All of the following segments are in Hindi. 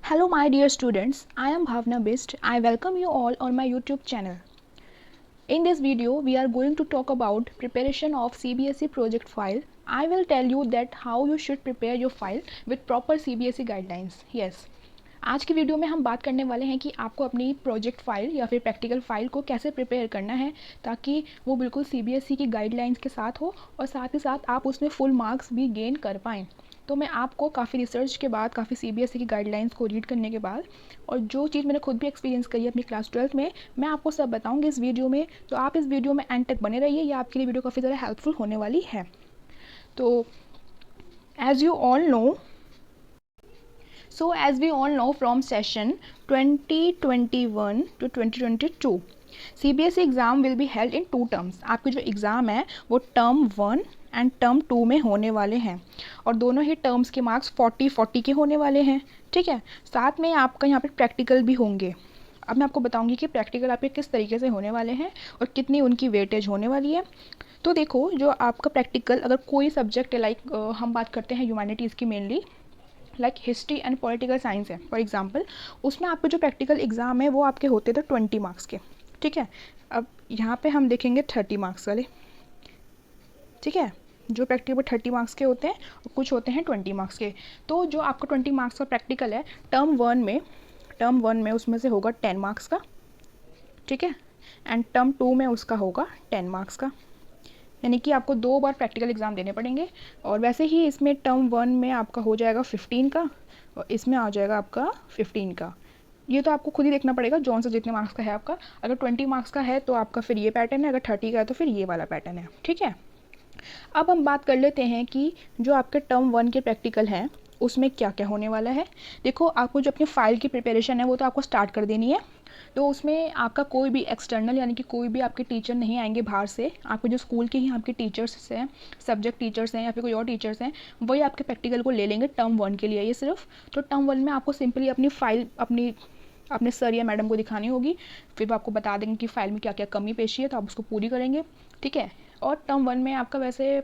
Hello my dear students, I am Bhavna Bist. I welcome you all on my YouTube channel. In this video, we are going to talk about preparation of CBSE project file. I will tell you that how you should prepare your file with proper CBSE guidelines. Yes. आज की वीडियो में हम बात करने वाले हैं कि आपको अपनी प्रोजेक्ट फ़ाइल या फिर प्रैक्टिकल फ़ाइल को कैसे प्रिपेयर करना है ताकि वो बिल्कुल CBSE की गाइडलाइंस के साथ हो और साथ ही साथ आप उसमें फुल मार्क्स भी गेन कर पाएँ। तो मैं आपको काफ़ी रिसर्च के बाद, काफ़ी CBSE की गाइडलाइंस को रीड करने के बाद और जो चीज़ मैंने खुद भी एक्सपीरियंस करी है अपनी क्लास 12th में, मैं आपको सब बताऊँगी इस वीडियो में। तो आप इस वीडियो में एंड तक बने रहिए, ये आपके लिए वीडियो काफ़ी ज़्यादा हेल्पफुल होने वाली है। तो as you all know, So as we all know from session 2021 to 2022, CBSE exam will be held in 2 terms. आपके जो एग्ज़ाम है वो टर्म 1 एंड टर्म 2 में होने वाले हैं और दोनों ही टर्म्स के मार्क्स 40-40 के होने वाले हैं। ठीक है, साथ में आपका यहाँ पे प्रैक्टिकल भी होंगे। अब मैं आपको बताऊंगी कि प्रैक्टिकल आपके किस तरीके से होने वाले हैं और कितनी उनकी वेटेज होने वाली है। तो देखो, जो आपका प्रैक्टिकल अगर कोई सब्जेक्ट है, लाइक हम बात करते हैं ह्यूमैनिटीज़ की mainly, like history and political science है फॉर एग्जांपल, उसमें आपके जो प्रैक्टिकल एग्ज़ाम है वो आपके होते थे 20 मार्क्स के। ठीक है, अब यहाँ पे हम देखेंगे 30 मार्क्स वाले। ठीक है, जो प्रैक्टिकल 30 मार्क्स के होते हैं और कुछ होते हैं 20 मार्क्स के। तो जो आपका 20 मार्क्स का प्रैक्टिकल है टर्म वन में उसमें से होगा 10 मार्क्स का। ठीक है, एंड टर्म 2 में उसका होगा 10 मार्क्स का, यानी कि आपको 2 बार प्रैक्टिकल एग्ज़ाम देने पड़ेंगे। और वैसे ही इसमें टर्म 1 में आपका हो जाएगा 15 का और इसमें आ जाएगा आपका 15 का। ये तो आपको खुद ही देखना पड़ेगा जौन सा जितने मार्क्स का है आपका। अगर 20 मार्क्स का है तो आपका फिर ये पैटर्न है, अगर 30 का है तो फिर ये वाला पैटर्न है। ठीक है, अब हम बात कर लेते हैं कि जो आपके टर्म 1 के प्रैक्टिकल हैं उसमें क्या क्या होने वाला है। देखो, आपको जो अपनी फ़ाइल की प्रिपरेशन है वो तो आपको स्टार्ट कर देनी है। तो उसमें आपका कोई भी एक्सटर्नल यानी कि कोई भी आपके टीचर नहीं आएंगे बाहर से। आपके जो स्कूल के ही आपके टीचर्स हैं, सब्जेक्ट टीचर्स हैं या फिर कोई और टीचर्स हैं, वही आपके प्रैक्टिकल को ले लेंगे टर्म 1 के लिए ये सिर्फ। तो टर्म 1 में आपको सिंपली अपनी फ़ाइल अपने सर या मैडम को दिखानी होगी, फिर वो आपको बता देंगे कि फ़ाइल में क्या क्या कमी पेशी है, तो आप उसको पूरी करेंगे। ठीक है, और टर्म 1 में आपका वैसे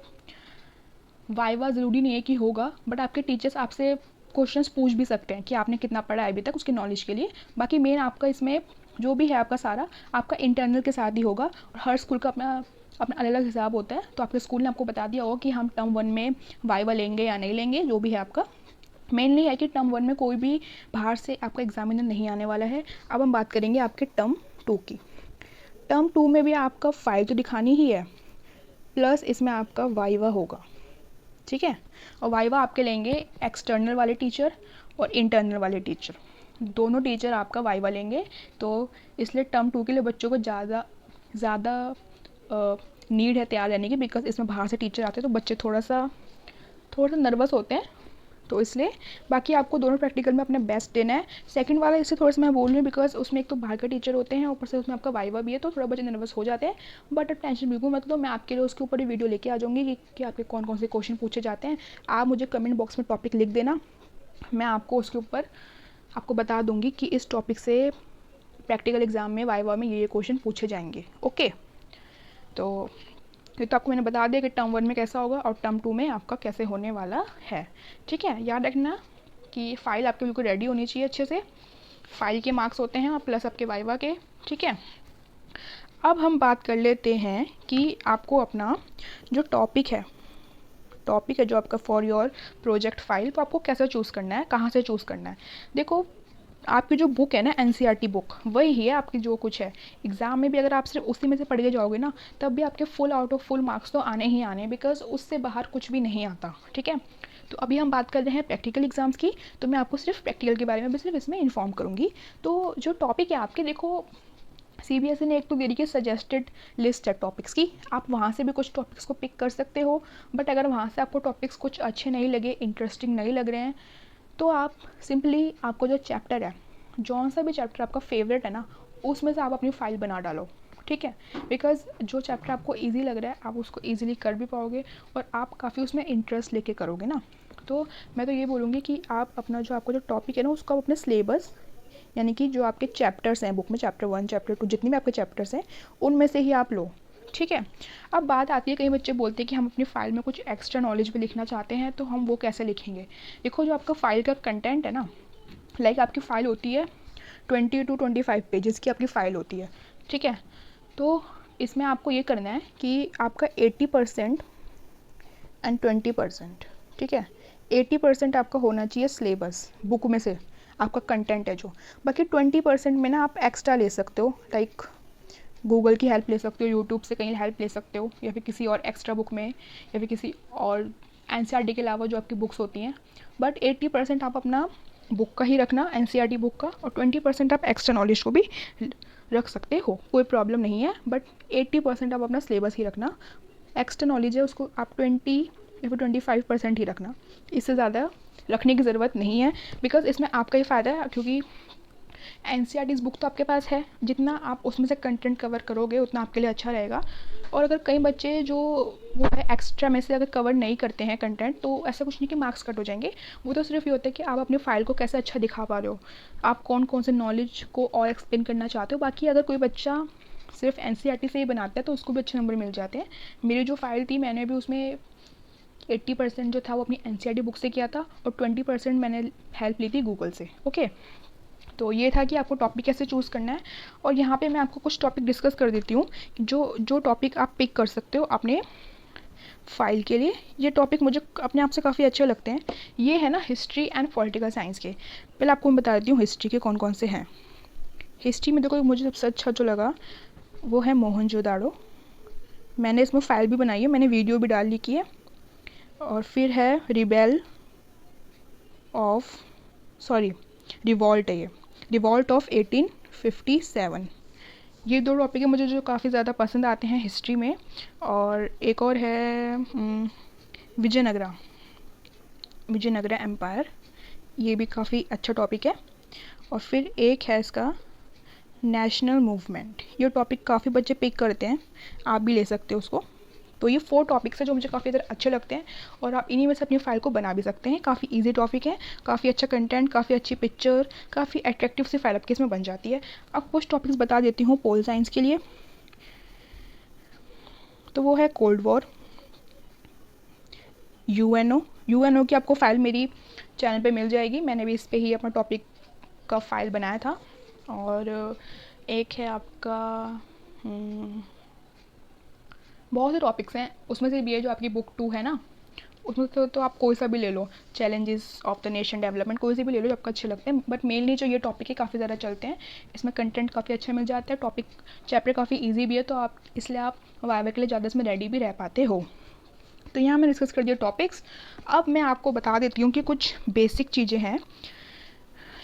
वाइवा ज़रूरी नहीं है कि होगा, बट आपके टीचर्स आपसे क्वेश्चंस पूछ भी सकते हैं कि आपने कितना पढ़ा है अभी तक, उसकी नॉलेज के लिए। बाकी मेन आपका इसमें जो भी है आपका सारा आपका इंटरनल के साथ ही होगा और हर स्कूल का अपना अपना अलग अलग हिसाब होता है। तो आपके स्कूल ने आपको बता दिया होगा कि हम टर्म 1 में वाइवा लेंगे या नहीं लेंगे, जो भी है आपका। मेनली है कि टर्म 1 में कोई भी बाहर से आपका एग्जामिनर नहीं आने वाला है। अब हम बात करेंगे आपके टर्म 2 की। टर्म 2 में भी आपका फाइल तो दिखानी ही है, प्लस इसमें आपका वाइवा होगा। ठीक है, और वाइवा आपके लेंगे एक्सटर्नल वाले टीचर और इंटरनल वाले टीचर, दोनों टीचर आपका वाइवा लेंगे। तो इसलिए टर्म 2 के लिए बच्चों को ज़्यादा नीड है तैयार रहने की, बिकॉज इसमें बाहर से टीचर आते हैं तो बच्चे थोड़ा सा नर्वस होते हैं। तो इसलिए बाकी आपको दोनों प्रैक्टिकल में अपना बेस्ट देना है। सेकंड वाला इससे थोड़ा सा मैं बोल रही हूँ बिकॉज उसमें एक तो बाहर के टीचर होते हैं, ऊपर से उसमें आपका वाइवा भी है, तो थोड़ा बच्चे नर्वस हो जाते हैं। बट अब टेंशन बिल्कुल मत लो, मैं आपके लिए उसके ऊपर ही वीडियो लेके आ जाऊँगी कि आपके कौन कौन से क्वेश्चन पूछे जाते हैं। आप मुझे कमेंट बॉक्स में टॉपिक लिख देना, मैं आपको उसके ऊपर आपको बता दूँगी कि इस टॉपिक से प्रैक्टिकल एग्ज़ाम में वाइवा में ये क्वेश्चन पूछे जाएंगे। ओके, तो ये तो आपको मैंने बता दिया कि टर्म 1 में कैसा होगा और टर्म 2 में आपका कैसे होने वाला है। ठीक है, याद रखना कि फ़ाइल आपकी बिल्कुल रेडी होनी चाहिए अच्छे से। फाइल के मार्क्स होते हैं और प्लस आपके वाइवा के। ठीक है, अब हम बात कर लेते हैं कि आपको अपना जो टॉपिक है जो आपका फॉर योर प्रोजेक्ट फाइल, तो आपको कैसे चूज़ करना है, कहाँ से चूज़ करना है। देखो, आपकी जो बुक है ना एनसीईआरटी बुक, वही है आपकी जो कुछ है। एग्ज़ाम में भी अगर आप सिर्फ उसी में से पढ़ के जाओगे ना, तब भी आपके full out of full marks तो आने ही आने, बिकॉज उससे बाहर कुछ भी नहीं आता। ठीक है, तो अभी हम बात कर रहे हैं प्रैक्टिकल एग्ज़ाम्स की, तो मैं आपको सिर्फ प्रैक्टिकल के बारे में भी सिर्फ इसमें इन्फॉर्म करूँगी। तो जो टॉपिक है आपके, देखो सीबीएसई ने एक तो दे रही है सजेस्टेड लिस्ट है टॉपिक्स की, आप वहाँ से भी कुछ टॉपिक्स को पिक कर सकते हो। बट अगर वहाँ से आपको टॉपिक्स कुछ अच्छे नहीं लगे, इंटरेस्टिंग नहीं लग रहे हैं, तो आप सिंपली आपको जो चैप्टर है, जौन सा भी चैप्टर आपका फेवरेट है ना, उसमें से आप अपनी फ़ाइल बना डालो। ठीक है, बिकॉज जो चैप्टर आपको इजी लग रहा है आप उसको इजीली कर भी पाओगे और आप काफ़ी उसमें इंटरेस्ट लेके करोगे ना। तो मैं तो ये बोलूँगी कि आप अपना जो आपका जो टॉपिक है ना, उसको आप अपने सिलेबस यानी कि जो आपके चैप्टर्स हैं बुक में, चैप्टर 1 चैप्टर 2 जितने भी आपके चैप्टर्स हैं, उनमें से ही आप लो। ठीक है, अब बात आती है, कई बच्चे बोलते हैं कि हम अपनी फ़ाइल में कुछ एक्स्ट्रा नॉलेज भी लिखना चाहते हैं, तो हम वो कैसे लिखेंगे। देखो, जो आपका फ़ाइल का कंटेंट है ना, लाइक आपकी फ़ाइल होती है 20 to 25 पेजेस की आपकी फ़ाइल होती है, ठीक है। तो इसमें आपको ये करना है कि आपका 80% एंड 20%, ठीक है। 80% आपका होना चाहिए सिलेबस, बुक में से आपका कंटेंट है जो, बाकी 20% में ना आप एक्स्ट्रा ले सकते हो, लाइक गूगल की हेल्प ले सकते हो, यूट्यूब से कहीं हेल्प ले सकते हो, या फिर किसी और एक्स्ट्रा बुक में, या फिर किसी और एनसीईआरटी के अलावा जो आपकी बुक्स होती हैं। बट 80% आप अपना बुक का ही रखना, एनसीईआरटी बुक का, और 20% आप एक्स्ट्रा नॉलेज को भी रख सकते हो, कोई प्रॉब्लम नहीं है। बट 80% आप अपना सिलेबस ही रखना, एक्स्ट्रा नॉलेज है उसको आप 20 या फिर 25% ही रखना, इससे ज़्यादा रखने की ज़रूरत नहीं है। बिकॉज इसमें आपका ही फ़ायदा है, क्योंकि एनसीईआरटीज़ बुक तो आपके पास है, जितना आप उसमें से कंटेंट कवर करोगे उतना आपके लिए अच्छा रहेगा। और अगर कई बच्चे जो वो है एक्स्ट्रा में से अगर कवर नहीं करते हैं कंटेंट, तो ऐसा कुछ नहीं कि मार्क्स कट हो जाएंगे। वो तो सिर्फ ये होता है कि आप अपनी फ़ाइल को कैसे अच्छा दिखा पा रहे हो, आप कौन कौन से नॉलेज को और एक्सप्लेन करना चाहते हो। बाकी अगर कोई बच्चा सिर्फ एनसीईआरटी से ही बनाता है तो उसको भी अच्छे नंबर मिल जाते हैं। मेरी जो फ़ाइल थी मैंने भी उसमें 80% जो था वो अपनी एनसीईआरटी बुक से किया था, और 20% मैंने हेल्प ली थी गूगल से, ओके। तो ये था कि आपको टॉपिक कैसे चूज़ करना है। और यहाँ पे मैं आपको कुछ टॉपिक डिस्कस कर देती हूँ, जो जो टॉपिक आप पिक कर सकते हो अपने फाइल के लिए। ये टॉपिक मुझे अपने आप से काफ़ी अच्छे लगते हैं। ये है ना हिस्ट्री एंड पॉलिटिकल साइंस के। पहले आपको मैं बता देती हूँ हिस्ट्री के कौन कौन से हैं। हिस्ट्री में देखो मुझे सबसे अच्छा जो लगा वो है मोहनजोदाड़ो। मैंने इसमें फ़ाइल भी बनाई है, मैंने वीडियो भी डाल लिखी है। और फिर है रिवॉल्ट है, ये रिवॉल्ट ऑफ 1857। ये दो टॉपिक है मुझे जो काफ़ी ज़्यादा पसंद आते हैं हिस्ट्री में। और एक और है विजयनगरा एम्पायर, ये भी काफ़ी अच्छा टॉपिक है। और फिर एक है इसका नेशनल मूवमेंट। ये टॉपिक काफ़ी बच्चे पिक करते हैं, आप भी ले सकते हो उसको। तो ये 4 टॉपिक्स हैं जो मुझे काफ़ी ज़्यादा अच्छे लगते हैं, और आप इन्हीं में से अपनी फ़ाइल को बना भी सकते हैं। काफ़ी इजी टॉपिक है, काफ़ी अच्छा कंटेंट, काफ़ी अच्छी पिक्चर, काफ़ी अट्रैक्टिव सी फाइल आपकी इसमें बन जाती है। अब कुछ टॉपिक्स बता देती हूँ पोल साइंस के लिए। तो वो है कोल्ड वॉर, यूएनओ की आपको फ़ाइल मेरी चैनल पे मिल जाएगी, मैंने भी इस पर ही अपना टॉपिक का फ़ाइल बनाया था। और एक है आपका बहुत से टॉपिक्स हैं, उसमें से भी है जो आपकी बुक 2 है ना, उसमें तो आप कोई सा भी ले लो, challenges of the nation development, कोई से भी ले लो जो आपको अच्छे लगते हैं। बट मेनली जो ये टॉपिक है काफ़ी ज़्यादा चलते हैं, इसमें कंटेंट काफ़ी अच्छा मिल जाता है, टॉपिक चैप्टर काफ़ी ईजी भी है, तो आप इसलिए आप वाइवा के लिए ज़्यादा इसमें रेडी भी रह पाते हो। तो यहाँ मैं डिस्कस कर दिया टॉपिक्स। अब मैं आपको बता देती हूँ कि कुछ बेसिक चीज़ें हैं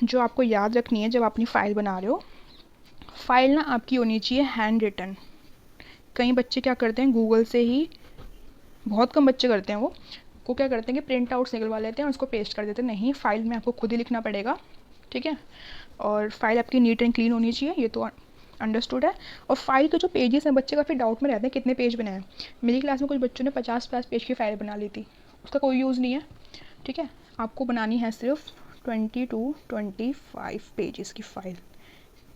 जो आपको याद रखनी है जब आप अपनी फ़ाइल बना रहे हो। फ़ाइल ना आपकी होनी चाहिए हैंड रिटन। कई बच्चे क्या करते हैं, गूगल से ही, बहुत कम बच्चे करते हैं वो क्या करते हैं कि प्रिंट आउट्स निकलवा लेते हैं और उसको पेस्ट कर देते हैं। नहीं, फ़ाइल में आपको खुद ही लिखना पड़ेगा, ठीक है। और फाइल आपकी नीट एंड क्लीन होनी चाहिए, ये तो अंडरस्टूड है। और फाइल के जो पेजेस हैं, बच्चे काफ़ी डाउट में रहते हैं कितने पेज बनाए। मेरी क्लास में कुछ बच्चों ने 50 पेज की फ़ाइल बना ली थी, उसका कोई यूज़ नहीं है, ठीक है। आपको बनानी है सिर्फ 20 to 25 पेजेस की file,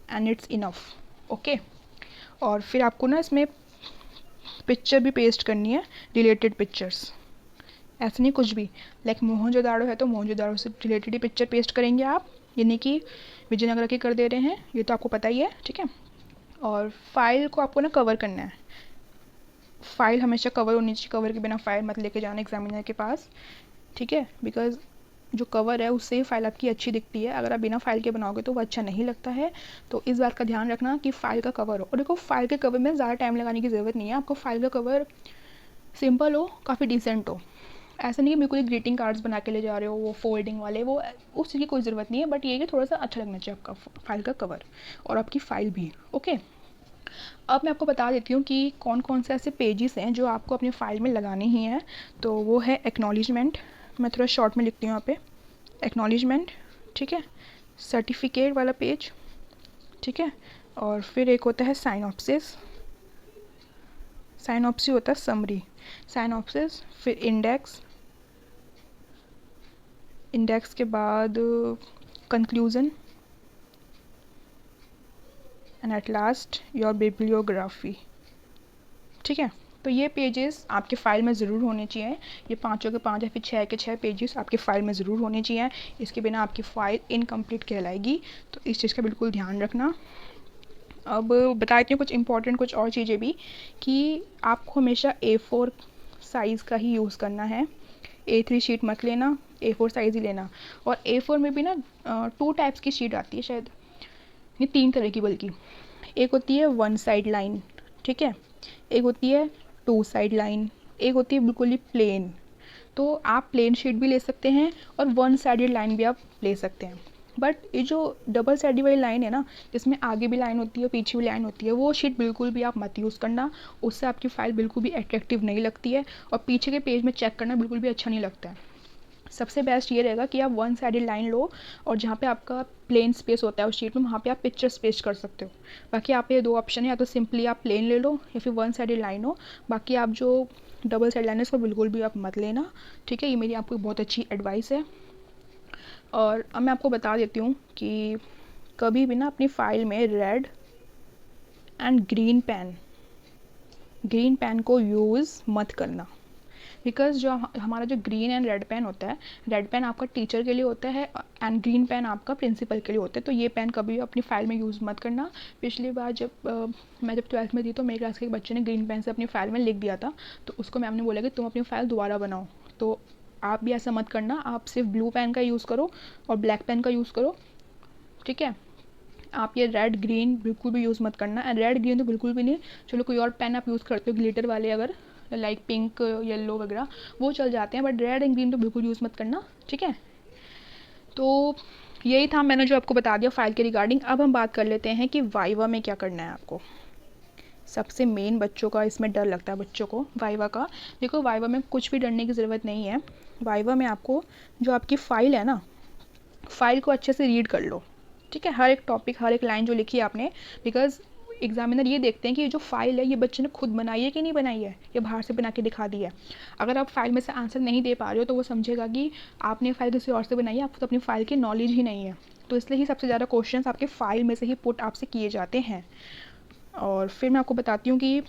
and it's enough, okay. और फिर आपको ना इसमें पिक्चर भी पेस्ट करनी है, रिलेटेड पिक्चर्स, ऐसे नहीं कुछ भी। लाइक मोहनजोदाड़ो है तो मोहनजोदाड़ो से रिलेटेड ही पिक्चर पेस्ट करेंगे आप, यानी कि विजयनगर की कर दे रहे हैं, ये तो आपको पता ही है, ठीक है। और फाइल को आपको ना कवर करना है, फाइल हमेशा कवर होनी चाहिए, कवर के बिना फाइल मत लेके जाना एग्जामिनर के पास, ठीक है। बिकॉज जो कवर है उससे ही फाइल आपकी अच्छी दिखती है, अगर आप बिना फाइल के बनाओगे तो वो अच्छा नहीं लगता है। तो इस बात का ध्यान रखना कि फ़ाइल का कवर हो। और देखो, फाइल के कवर में ज़्यादा टाइम लगाने की ज़रूरत नहीं है, आपको फ़ाइल का कवर सिंपल हो, काफ़ी डिसेंट हो। ऐसा नहीं है बिल्कुल ही ग्रीटिंग कार्ड्स बना के ले जा रहे हो, वो फोल्डिंग वाले, वो उस चीज़ की कोई ज़रूरत नहीं है। बट ये कि थोड़ा सा अच्छा लगना चाहिए आपका फाइल का कवर और आपकी फ़ाइल भी, ओके। अब मैं आपको बता देती हूँ कि कौन कौन से ऐसे पेजेस हैं जो आपको अपनी फ़ाइल में लगाने ही हैं। तो वो है एक्नॉलेजमेंट, मैं थोड़ा शॉर्ट में लिखती हूँ यहाँ पे, एक्नॉलेजमेंट, ठीक है। सर्टिफिकेट वाला पेज, ठीक है। और फिर एक होता है साइनॉप्सिस, साइनॉप्सी होता है समरी, साइनॉप्सिस। फिर इंडेक्स, इंडेक्स के बाद conclusion, and at last your bibliography, ठीक है। तो ये पेजेस आपके फ़ाइल में ज़रूर होने चाहिए। ये 5 के 5 या फिर 6 के 6 पेजेस आपके फ़ाइल में ज़रूर होने चाहिए। इसके बिना आपकी फ़ाइल इनकम्प्लीट कहलाएगी, तो इस चीज़ का बिल्कुल ध्यान रखना। अब बता देती हूँ कुछ इंपॉर्टेंट कुछ और चीज़ें भी, कि आपको हमेशा A4 साइज़ का ही यूज़ करना है। A3 शीट मत लेना, A4 साइज़ ही लेना। और A4 में भी ना 2 टाइप्स की शीट आती है शायद, ये 3 तरह की बल्कि। एक होती है 1 साइड लाइन, ठीक है, एक होती है 2 साइड लाइन, एक होती है बिल्कुल ही प्लेन। तो आप प्लेन शीट भी ले सकते हैं और 1 साइडेड लाइन भी आप ले सकते हैं। बट ये जो डबल साइडेड वाली लाइन है ना, जिसमें आगे भी लाइन होती है पीछे भी लाइन होती है, वो शीट बिल्कुल भी आप मत यूज़ करना। उससे आपकी फ़ाइल बिल्कुल भी अट्रैक्टिव नहीं लगती है और पीछे के पेज में चेक करना बिल्कुल भी अच्छा नहीं लगता है। सबसे बेस्ट ये रहेगा कि आप 1 साइडेड लाइन लो और जहाँ पे आपका प्लेन स्पेस होता है उस शीट में, वहाँ पे आप पिक्चर्स पेस्ट कर सकते हो। बाकी आप ये 2 ऑप्शन है, या तो सिंपली आप प्लेन ले लो या फिर 1 साइडेड लाइन हो। बाकी आप जो डबल साइड लाइन है इसको बिल्कुल भी आप मत लेना, ठीक है। ये मेरी आपको बहुत अच्छी एडवाइस है। और अब मैं आपको बता देती हूँ कि कभी भी ना अपनी फ़ाइल में रेड एंड ग्रीन पेन को यूज़ मत करना। बिकॉज़ जो हमारा जो ग्रीन एंड रेड पेन होता है, रेड पेन आपका टीचर के लिए होता है एंड ग्रीन पेन आपका प्रिंसिपल के लिए होता है। तो ये पेन कभी अपनी फ़ाइल में यूज़ मत करना। पिछली बार जब मैं 12th में थी तो मेरी क्लास के एक बच्चे ने ग्रीन पेन से अपनी फ़ाइल में लिख दिया था, तो उसको मैम ने बोला कि तुम अपनी फ़ाइल दोबारा बनाओ। तो आप भी ऐसा मत करना, आप सिर्फ ब्लू पेन का यूज़ करो और ब्लैक पेन का यूज़ करो, ठीक है। आप ये रेड ग्रीन बिल्कुल भी यूज़ मत करना। एंड रेड ग्रीन तो बिल्कुल भी नहीं, चलो कोई और पेन आप यूज़ करते हो ग्लिटर वाले, अगर लाइक पिंक येलो वगैरह वो चल जाते हैं, बट रेड एंड ग्रीन तो बिल्कुल यूज़ मत करना, ठीक है। तो यही था मैंने जो आपको बता दिया फ़ाइल के रिगार्डिंग। अब हम बात कर लेते हैं कि वाइवा में क्या करना है आपको। सबसे मेन बच्चों का इसमें डर लगता है, बच्चों को वाइवा का। देखो वाइवा में कुछ भी डरने की ज़रूरत नहीं है। वाइवा में आपको जो आपकी फ़ाइल है ना, फ़ाइल को अच्छे से रीड कर लो, ठीक है। हर एक टॉपिक, हर एक लाइन जो लिखी है आपने, बिकॉज़ एग्जामिनर ये देखते हैं कि ये जो फ़ाइल है ये बच्चे ने खुद बनाई है कि नहीं बनाई है, या बाहर से बना के दिखा दी है। अगर आप फ़ाइल में से आंसर नहीं दे पा रहे हो तो वो समझेगा कि आपने फ़ाइल किसी और से बनाई है, आपको तो अपनी फ़ाइल की नॉलेज ही नहीं है। तो इसलिए ही सबसे ज़्यादा क्वेश्चंस आपके फ़ाइल में से ही पुट आपसे किए जाते हैं। और फिर मैं आपको बताती हूँ कि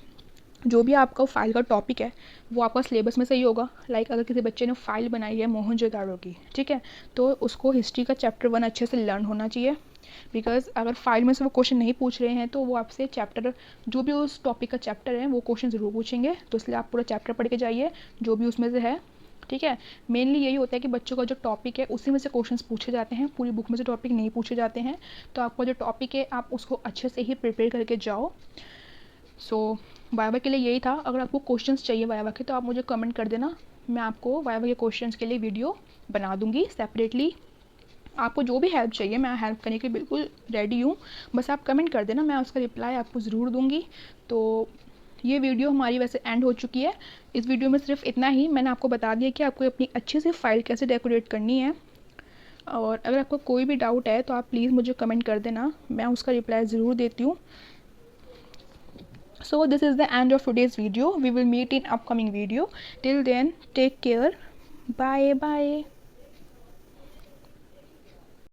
जो भी आपका फ़ाइल का टॉपिक है वो आपका सिलेबस में से ही होगा। लाइक अगर किसी बच्चे ने फ़ाइल बनाई है मोहनजोदाड़ो की, ठीक है, तो उसको हिस्ट्री का चैप्टर 1 अच्छे से लर्न होना चाहिए। बिकॉज़ अगर फ़ाइल में से वो क्वेश्चन नहीं पूछ रहे हैं तो वो आपसे चैप्टर, जो भी उस टॉपिक का चैप्टर है वो क्वेश्चन ज़रूर पूछेंगे। तो इसलिए आप पूरा चैप्टर पढ़ के जाइए जो भी उसमें से है, ठीक है। मेनली यही होता है कि बच्चों का जो टॉपिक है उसी में से क्वेश्चंस पूछे जाते हैं, पूरी बुक में से टॉपिक नहीं पूछे जाते हैं। तो आपका जो टॉपिक है आप उसको अच्छे से ही प्रिपेयर करके जाओ। सो वाइवा के लिए यही था। अगर आपको क्वेश्चंस चाहिए वाइवा के तो आप मुझे कमेंट कर देना, मैं आपको वाइवा के क्वेश्चंस के लिए वीडियो बना दूँगी सेपरेटली। आपको जो भी हेल्प चाहिए मैं हेल्प करने के लिए बिल्कुल रेडी हूँ, बस आप कमेंट कर देना, मैं उसका रिप्लाई आपको ज़रूर दूँगी। तो ये वीडियो हमारी वैसे एंड हो चुकी है। इस वीडियो में सिर्फ इतना ही, मैंने आपको बता दिया कि आपको अपनी अच्छी सी फ़ाइल कैसे डेकोरेट करनी है। और अगर आपको कोई भी डाउट है तो आप प्लीज़ मुझे कमेंट कर देना, मैं उसका रिप्लाई ज़रूर देती हूँ। So this is the end of today's video. We will meet in upcoming video. Till then, take care. Bye bye.